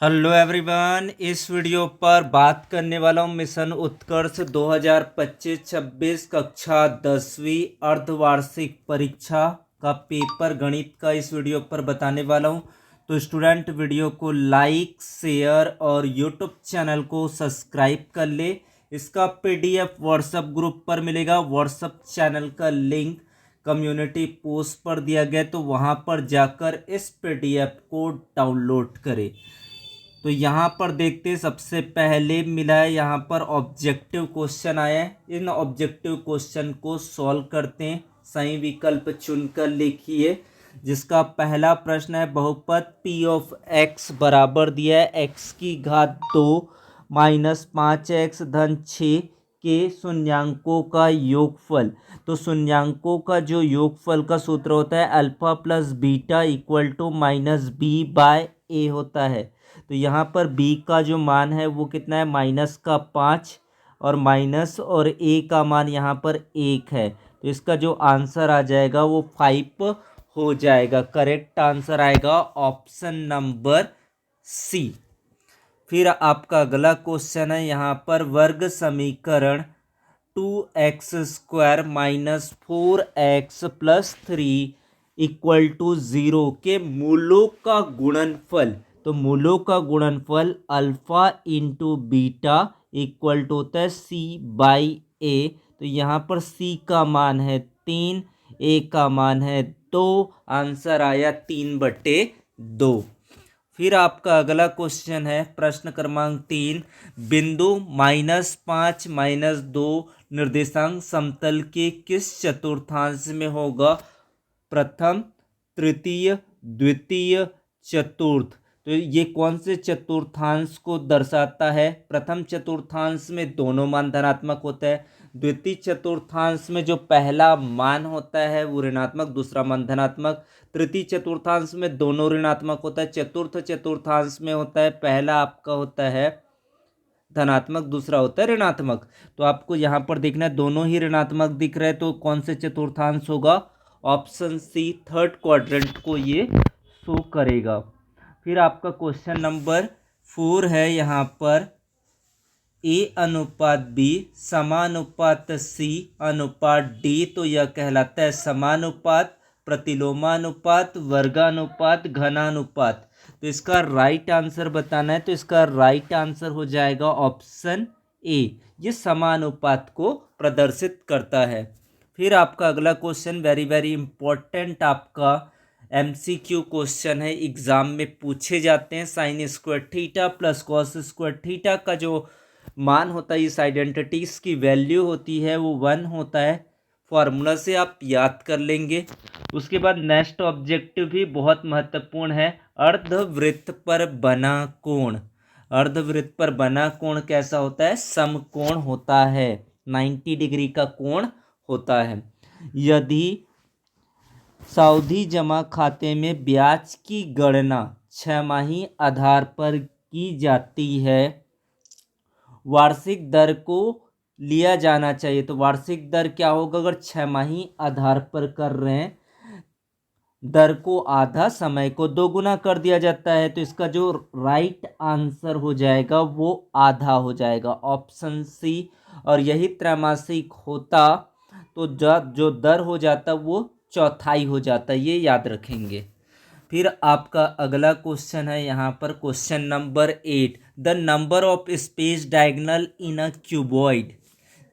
Hello everyone, इस video पर बात करने वाला हूँ मिशन उत्कर्ष 2025-26 कक्षा 10वीं अर्धवार्षिक परीक्षा का पेपर गणित का इस वीडियो पर बताने वाला हूँ। तो स्टूडेंट वीडियो को लाइक शेयर और यूट्यूब चैनल को सब्सक्राइब कर ले। इसका पीडीएफ व्हाट्सएप ग्रुप पर मिलेगा। व्हाट्सएप चैनल का लिंक कम्युनिटी पोस्ट पर दिया गया, तो वहाँ पर जाकर इस पीडीएफ को डाउनलोड करें। तो यहाँ पर देखते हैं, सबसे पहले मिला है यहाँ पर ऑब्जेक्टिव क्वेश्चन आया है। इन ऑब्जेक्टिव क्वेश्चन को सॉल्व करते हैं। सही विकल्प चुनकर लिखिए। जिसका पहला प्रश्न है, बहुपद p ऑफ x बराबर दिया है x की घात 2 माइनस 5x धन 6 के शून्यांकों का योगफल। तो शून्यांकों का जो योगफल का सूत्र होता है alpha plus beta equal to minus B by A होता है। तो यहाँ पर b का जो मान है वो कितना है, -5 और माइनस और a का मान यहाँ पर 1 है। तो इसका जो आंसर आ जाएगा वो 5 हो जाएगा। करेक्ट आंसर आएगा ऑप्शन नंबर सी। फिर आपका अगला क्वेश्चन है यहाँ पर, वर्ग समीकरण 2x² minus 4x plus 3 equal to 0 के मूलों का गुणनफल। तो मूलों का गुणनफल alpha into beta equal to होता है c बाई ए। तो यहाँ पर c का मान है 3, a का मान है 2। आंसर आया 3/2। फिर आपका अगला क्वेश्चन है, प्रश्न क्रमांक 3, बिंदु -5 -2 निर्देशांक समतल के किस चतुर्थांश में होगा? प्रथम, तृतीय, द्वितीय, चतुर्थ। तो ये कौन से चतुर्थांश को दर्शाता है? प्रथम चतुर्थांश में दोनों मान धनात्मक होता है। द्वितीय चतुर्थांश में जो पहला मान होता है वो ऋणात्मक, दूसरा मान धनात्मक। तृतीय चतुर्थांश में दोनों ऋणात्मक होता है। चतुर्थ चतुर्थांश में होता है, पहला आपका होता है धनात्मक, दूसरा होता है ऋणात्मक। तो आपको यहाँ पर देखना है दोनों ही ऋणात्मक दिख रहे हैं, तो कौन से चतुर्थांश होगा? ऑप्शन सी, थर्ड क्वाड्रेंट को ये शो करेगा। फिर आपका क्वेश्चन नंबर 4 है यहाँ पर, ए अनुपात बी समानुपात सी अनुपात डी। तो यह कहलाता है समानुपात, प्रतिलोमानुपात, वर्गानुपात, घनानुपात। तो इसका राइट आंसर बताना है, तो इसका राइट आंसर हो जाएगा ऑप्शन ए। ये समानुपात को प्रदर्शित करता है। फिर आपका अगला क्वेश्चन वेरी वेरी इंपॉर्टेंट आपका MCQ क्वेश्चन है, एग्जाम में पूछे जाते हैं। Sine square theta plus cos square theta का जो मान होता है, इस आइडेंटिटीज की वैल्यू होती है वो 1 होता है। फॉर्मूला से आप याद कर लेंगे। उसके बाद नेक्स्ट ऑब्जेक्टिव भी बहुत महत्वपूर्ण है, अर्धवृत्त पर बना कोण। अर्धवृत्त पर बना कोण कैसा होता है? समकोण होता है, 90 डिग्री का कोण होता है। यदि सावधि जमा खाते में ब्याज की गणना छमाही आधार पर की जाती है, वार्षिक दर को लिया जाना चाहिए। तो वार्षिक दर क्या होगा? अगर छमाही आधार पर कर रहे हैं, दर को आधा, समय को दोगुना कर दिया जाता है। तो इसका जो राइट आंसर हो जाएगा वो आधा हो जाएगा, ऑप्शन सी। और यही त्रैमासिक होता तो जो दर हो जाता वो चौथाई हो जाता, ये याद रखेंगे। फिर आपका अगला क्वेश्चन है यहाँ पर, question number 8, the number of space diagonal in a cuboid.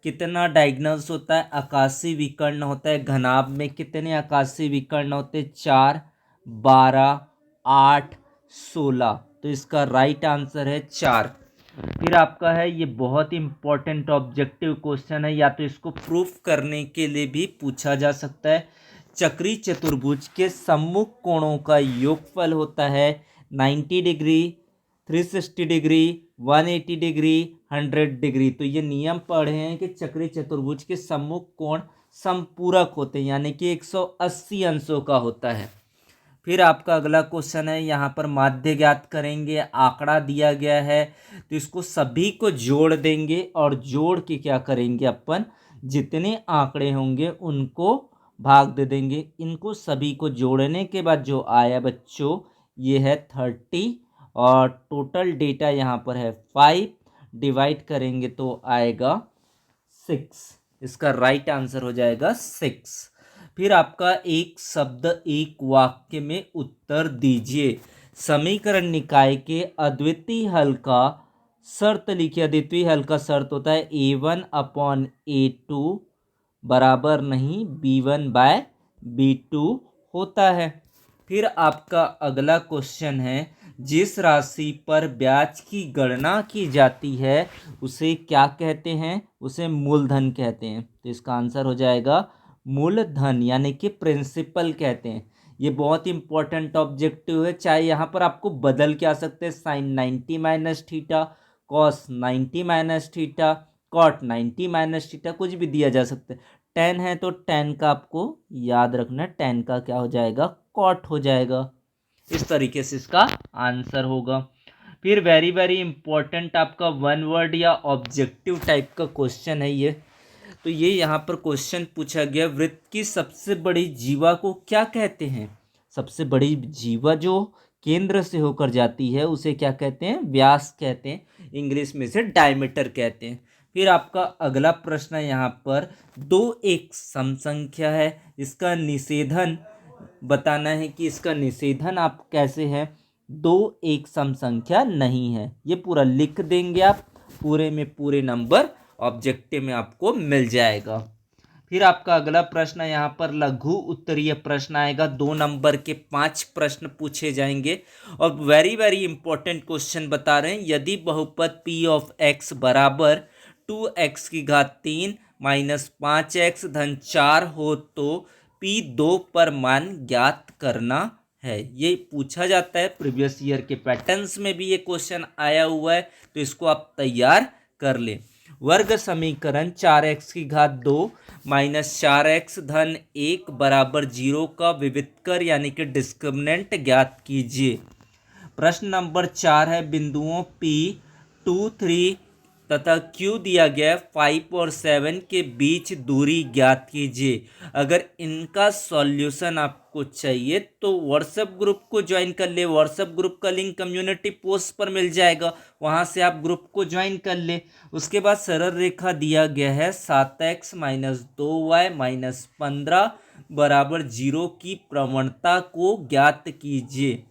कितना डायगोनल्स होता है? आकाशीय विकर्ण होता है। घनाभ में कितने आकाशीय विकर्ण होते हैं? 4, 12, 8, 16। तो इसका राइट आंसर है 4। फिर आपका है, ये बहुत इंपॉर्टेंट ऑब्जेक्टिव क्वेश्चन है, या तो इसको प्रूफ करने के लिए भी पूछा जा सकता है। चक्रीय चतुर्भुज के सम्मुख कोणों का योगफल होता है 90 डिग्री, 360 डिग्री, 180 डिग्री, 100 डिग्री। तो ये नियम पढ़े हैं कि चक्रीय चतुर्भुज के सम्मुख कोण समपूरक होते हैं, यानी कि 180 अंशों का होता है। फिर आपका अगला क्वेश्चन है, यहाँ पर माध्य ज्ञात करेंगे। आंकड़ा दिया गया है तो इसको सभी को जोड़ देंगे और जोड़ के क्या करेंगे अपन, जितने आंकड़े होंगे उनको भाग दे देंगे। इनको सभी को जोड़ने के बाद जो आया बच्चों, ये है 30 और टोटल डेटा यहाँ पर है 5, डिवाइड करेंगे तो आएगा 6। इसका राइट आंसर हो जाएगा 6। फिर आपका एक शब्द एक वाक्य में उत्तर दीजिए। समीकरण निकाय के अद्वितीय हल का शर्त लिखिए। अद्वितीय हल का शर्त होता है A1/A2 बराबर नहीं B1/B2 होता है। फिर आपका अगला क्वेश्चन है, जिस राशि पर ब्याज की गणना की जाती है उसे क्या कहते हैं? उसे मूलधन कहते हैं। तो इसका आंसर हो जाएगा मूलधन, यानी कि प्रिंसिपल कहते हैं। ये बहुत इंपॉर्टेंट ऑब्जेक्टिव है। चाहे यहाँ पर आपको बदल के आ सकते हैं, sine 90 minus theta, cos 90 minus theta, cot 90 minus theta, कुछ भी दिया जा सकता है। टेन है तो टेन का आपको याद रखना, टेन का क्या हो जाएगा? कॉट हो जाएगा। इस तरीके से इसका आंसर होगा। फिर वेरी वेरी इंपॉर्टेंट आपका वन वर्ड या ऑब्जेक्टिव टाइप का क्वेश्चन है ये। तो ये यहाँ पर क्वेश्चन पूछा गया, वृत्त की सबसे बड़ी जीवा को क्या कहते हैं? सबसे बड़ी जीवा जो केंद्र से होकर जाती है उसे क्या कहते हैं? व्यास कहते हैं, इंग्लिश में से डायमीटर कहते हैं। फिर आपका अगला प्रश्न है यहाँ पर, 2 एक सम संख्या है, इसका निषेधन बताना है कि इसका निषेधन आप कैसे है? 2 एक सम संख्या नहीं है। ये पूरा लिख देंगे आप, पूरे में पूरे नंबर ऑब्जेक्टिव में आपको मिल जाएगा। फिर आपका अगला प्रश्न यहाँ पर लघु उत्तरीय प्रश्न आएगा। 2 नंबर के 5 प्रश्न पूछे जाएंगे और वेरी वेरी इंपॉर्टेंट क्वेश्चन बता रहे हैं। यदि बहुपद p ऑफ x बराबर 2x की घात 3 माइनस 5x धन 4 हो तो p2 पर मान ज्ञात करना है। ये पूछा जाता है, प्रीवियस ईयर के पैटर्न्स में भी ये क्वेश्चन आया हुआ है, तो इसको आप तैयार कर लें। वर्ग समीकरण 4x की घात 2 माइनस 4x धन 1 बराबर 0 का विवितकर यानी कि डिस्क्रिमिनेंट ज्ञात कीजिए। प्रश्न नंबर 4 है, बिंदुओं P 2 3 तथा Q दिया गया 5 और 7 के बीच दूरी ज्ञात कीजिए। अगर इनका सॉल्यूशन आपको चाहिए तो व्हाट्सएप ग्रुप को ज्वाइन कर ले। व्हाट्सएप ग्रुप का लिंक कम्युनिटी पोस्ट पर मिल जाएगा, वहां से आप ग्रुप को ज्वाइन कर ले। उसके बाद सरल रेखा दिया गया है 7x माइनस 2y माइनस 15 बराबर 0 की प्रवणता को ज्ञात कीजिए।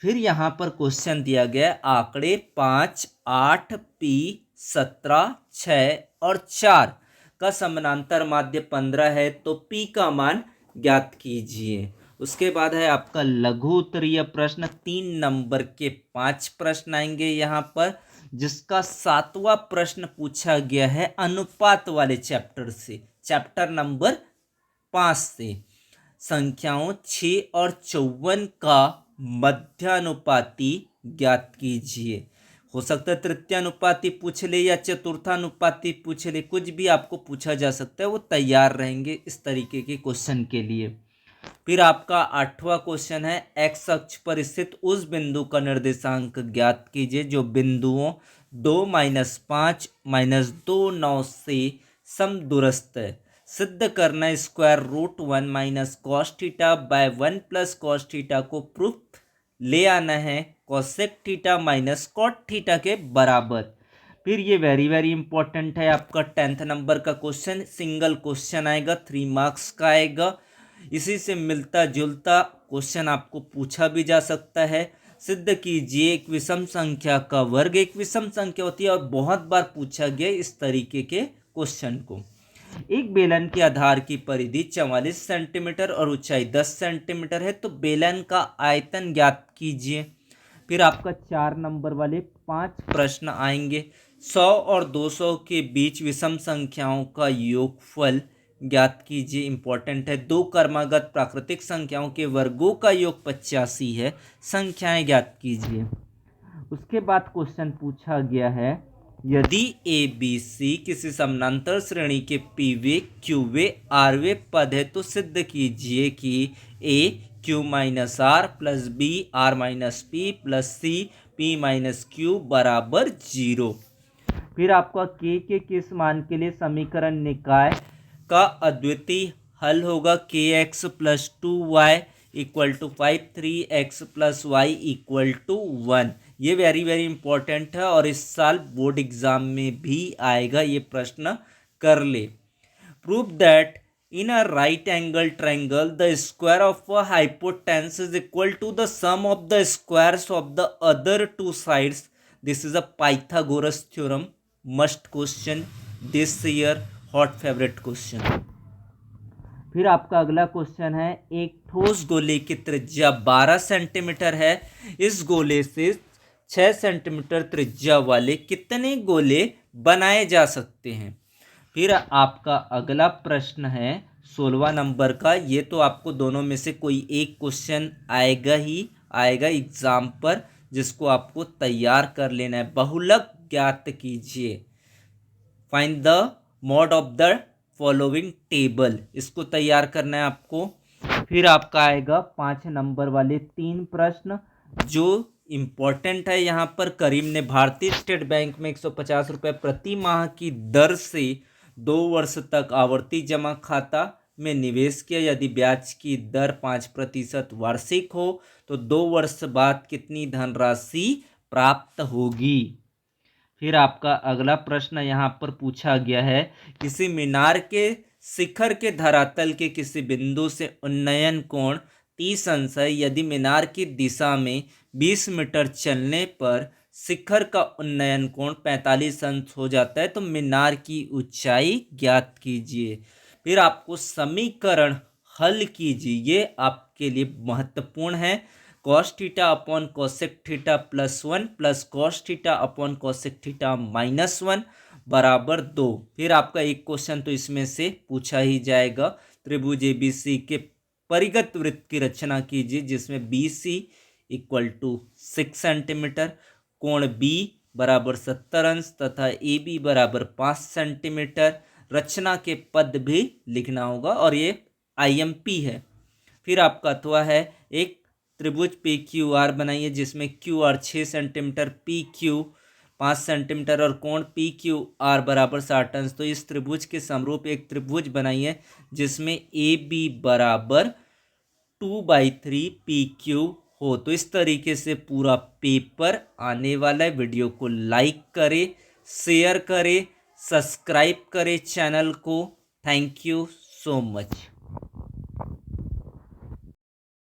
फिर यहाँ पर क्वेश्चन दिया गया आंकड़े 5, 8, P 17, 6 और 4 का समानांतर माध्य 15 है, तो P का मान ज्ञात कीजिए। उसके बाद है आपका लघु उत्तरीय प्रश्न। 3 नंबर के 5 प्रश्न आएंगे यहाँ पर, जिसका 7वां प्रश्न पूछा गया है अनुपात वाले चैप्टर से, चैप्टर नंबर 5 से। संख्याओं 6 और 54 का मध्यानुपाती ज्ञात कीजिए। हो सकता है तृतीयानुपाती पूछ ले या चतुर्थानुपाती पूछ ले, कुछ भी आपको पूछा जा सकता है, वो तैयार रहेंगे इस तरीके के क्वेश्चन के लिए। फिर आपका 8वां क्वेश्चन है, एक्स अक्ष पर स्थित उस बिंदु का निर्देशांक ज्ञात कीजिए जो बिंदुओं 2 माइनस 5 माइनस 2 9 से समदूरस्थ है। सिद्ध करना square root 1 minus cos theta by 1 plus cos theta को प्रूफ ले आना है cosec theta minus cot theta के बराबर। फिर ये वेरी वेरी इंपॉर्टेंट है, आपका 10th नंबर का क्वेश्चन, सिंगल क्वेश्चन आएगा, 3 मार्क्स का आएगा। इसी से मिलता जुलता क्वेश्चन आपको पूछा भी जा सकता है। सिद्ध कीजिए एक विषम संख्या का वर्ग एक विषम संख्या होती है, और बहुत बार पूछा गया इस तरीके के क्वेश्चन को। एक बेलन के आधार की परिधि 44 सेंटीमीटर और ऊंचाई 10 सेंटीमीटर है, तो बेलन का आयतन ज्ञात कीजिए। फिर आपका 4 नंबर वाले 5 प्रश्न आएंगे। 100 और 200 के बीच विषम संख्याओं का योगफल ज्ञात कीजिए, इंपॉर्टेंट है। 2 क्रमागत प्राकृतिक संख्याओं के वर्गों का योग 85 है, संख्याएं ज्ञात कीजिए। उसके बाद क्वेश्चन पूछा गया है, यदि ए बी सी किसी समानांतर श्रेणी के पीवे क्यूवे आरवे पद है तो सिद्ध कीजिए कि A Q minus R plus B R minus P plus C P minus Q बराबर 0। फिर आपका के किस मान के लिए समीकरण निकाय का अद्वितीय हल होगा? के x plus 2 y equal to 5 3x plus y equal to 1। ये वेरी वेरी इंपॉर्टेंट है और इस साल बोर्ड एग्जाम में भी आएगा, ये प्रश्न कर ले। Prove that in a right angle triangle the square of a hypotenuse is equal to the sum of the squares of the other two sides. This is a Pythagoras theorem. Must question this year, hot favorite question. फिर आपका अगला question है, एक ठोस गोले की त्रिज्या 12 centimetre है। इस गोले से 6 सेंटीमीटर त्रिज्या वाले कितने गोले बनाए जा सकते हैं। फिर आपका अगला प्रश्न है 16वां नंबर का। ये तो आपको दोनों में से कोई एक क्वेश्चन आएगा ही आएगा एग्जाम पर, जिसको आपको तैयार कर लेना है। बहुलक ज्ञात कीजिए, find the mod of the following table, इसको तैयार करना है आपको। फिर आपका आएगा 5 नंबर वाले 3 प्रश्न जो इम्पोर्टेंट है। यहाँ पर करीम ने भारतीय स्टेट बैंक में 150 रुपये प्रति माह की दर से 2 वर्ष तक आवर्ती जमा खाता में निवेश किया। यदि ब्याज की दर 5% वार्षिक हो तो 2 वर्ष बाद कितनी धनराशि प्राप्त होगी। फिर आपका अगला प्रश्न यहाँ पर पूछा गया है, किसी मीनार के शिखर के धरातल के किसी बिंदु से उन्नयन कोण 30 अंश है। यदि मीनार की दिशा में 20 मीटर चलने पर शिखर का उन्नयन कोण 45 अंश हो जाता है तो मीनार की ऊंचाई ज्ञात कीजिए। फिर आपको समीकरण हल कीजिए, ये आपके लिए महत्वपूर्ण है। Cos theta upon cosec theta plus 1 plus cos theta upon cosec theta minus 1 बराबर 2। फिर आपका एक क्वेश्चन तो इसमें से पूछा ही जाएगा। त्रिभुज ABC के परिगत वृत्त की रचना कीजिए जिसमें BC इक्वल टू 6 सेंटीमीटर, कोण B बराबर 70 अंश तथा AB बराबर 5 सेंटीमीटर। रचना के पद भी लिखना होगा और ये IMP है। फिर आपका अथवा है, एक त्रिभुज PQR बनाइए जिसमें QR 6 सेंटीमीटर, PQ 5 सेंटीमीटर और कोण PQR बराबर 60 अंश। तो इस त्रिभुज के समरूप एक त्रिभुज बनाइए जिसमें AB बराबर 2/3 PQ हो। तो इस तरीके से पूरा पेपर आने वाला है। वीडियो को लाइक करें, शेयर करें, सब्सक्राइब करें चैनल को। Thank you so much.